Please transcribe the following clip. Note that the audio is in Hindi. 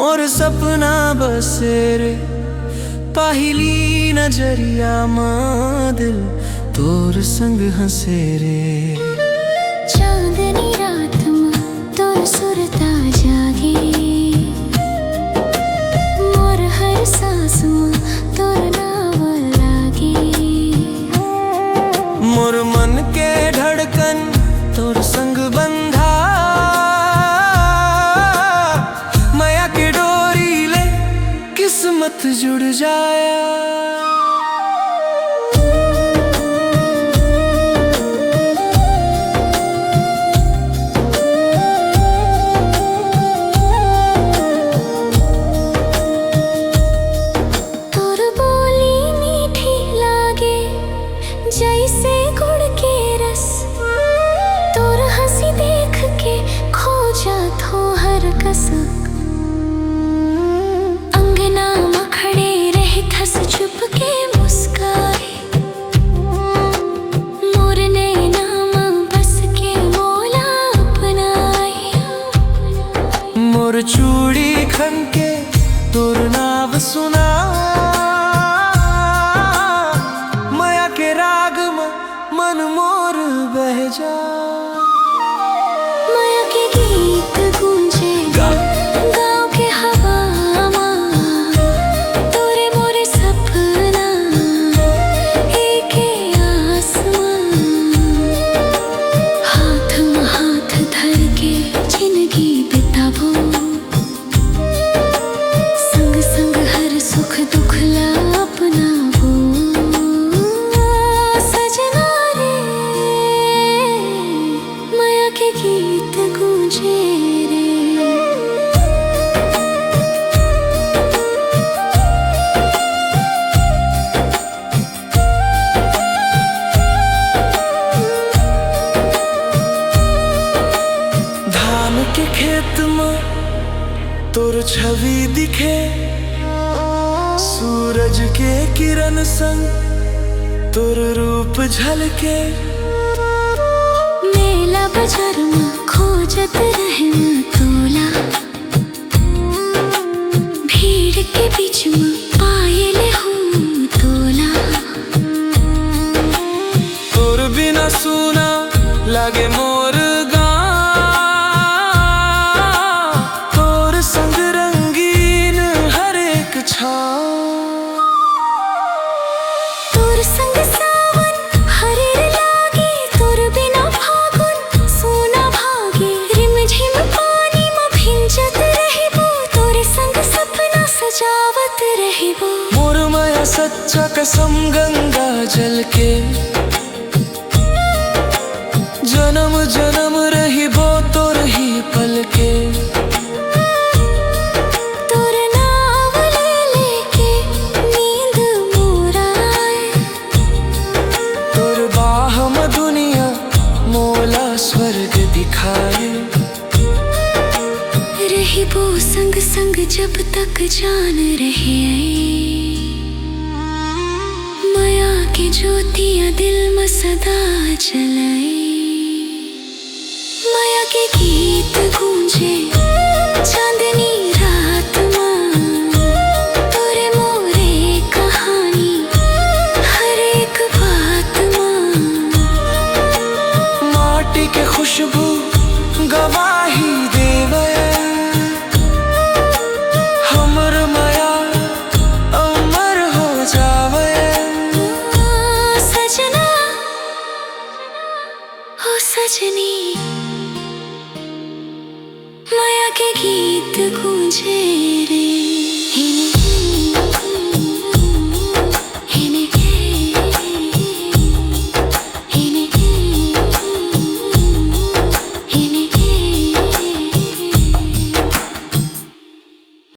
मोर सपना बसेरे पहली नजरिया मां दिल तोर संग हंसे रे। चांदनी रात में तोर सुरता जागे, मोर हर सांस में तोर नाम लागे। मोर मन के धड़कन तोर संग बंधा, माया के डोरी ले किस्मत जुड़ जाया। जैसे गुड़ के रस तोर हंसी देख के खो जात हो हर कसक। अंगना में खड़े रहे थस छुप के मुस्काए, मोर नैना में बस के मोला अपनाए। मोर चूड़ी खन के तोर नाव सुना, मन मोर बह जा। माया के गीत गूंजे गाँव के हवा में, तोरे मोरे सपना एक आसमां। हाथ में हाथ धर के जिंदगी बिताबो, संग संग हर सुख दुख ला अपनाबो। गीत गूंजे रे। धान के खेत में तोर छवि दिखे, सूरज के किरण संग तोर रूप झलके। मेला बाजार में खोजत रहे तोला, भीड़ के बीच में पायल हूँ तोला। तोर बिना सुना लागे मोर गाँव, तोर संग रंगीन हर एक छाँव। तोर संग सावन हरिर लागे, तोर बिना फागुन सोना भागे। रिम झिम पानी में भिंजत रहिबो, तोरे संग सपना सजावत रहिबो। मोर माया सच्चा कसम गंगा जल के, जन्म जन्म रहिबो तोर ही पल के। तोर नाम ले लेके नींद मोर आए, तोर बाह में दुनिया मोला स्वर्ग दिखाए। रहिबो संग संग जब तक जान रहे, माया की ज्योतियां दिल में सदा जलाए। माया के गीत गूंजे चांदनी रात में, तोरे मोरे कहानी हर एक बात में। माटी के खुशबू गवाही देवे, हमर माया अमर हो जावे। सजना हो सजनी, माया के गीत गूंजे।